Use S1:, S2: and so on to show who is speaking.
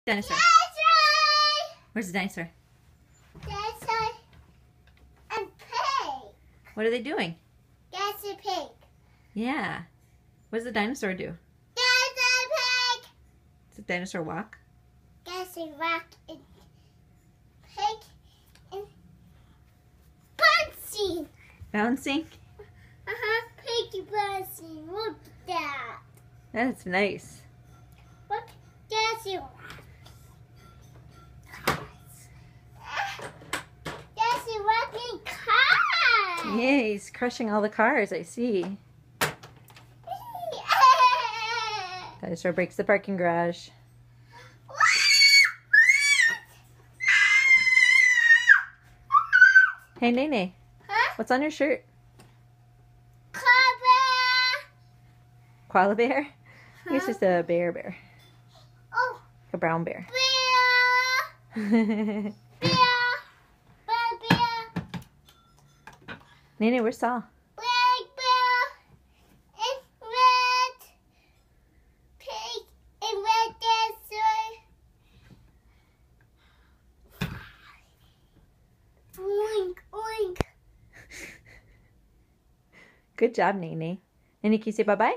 S1: Dinosaur.
S2: Dinosaur!
S1: Where's the dinosaur?
S2: Dinosaur and pig.
S1: What are they doing?
S2: That's a pig.
S1: Yeah. What does the dinosaur do?
S2: That's a pig.
S1: Does the dinosaur walk?
S2: That's a rock and pig and bouncing.
S1: Bouncing?
S2: Piggy bouncing. Look at that.
S1: That's nice.
S2: Look, that's a That's a rocking car.
S1: Yeah, he's crushing all the cars, I see. Dinosaur breaks the parking garage. Hey, Nene.
S2: Huh?
S1: What's on your shirt?
S2: Cobra.
S1: Koala bear? I think it's
S2: Huh?
S1: just a bear.
S2: Oh,
S1: A brown bear.
S2: bear. Bear. Bear.
S1: Nene, where's Saul?
S2: Black bear. And red pig. And red dinosaur. Oink, oink.
S1: Good job, Nene. Nene, can you say bye-bye?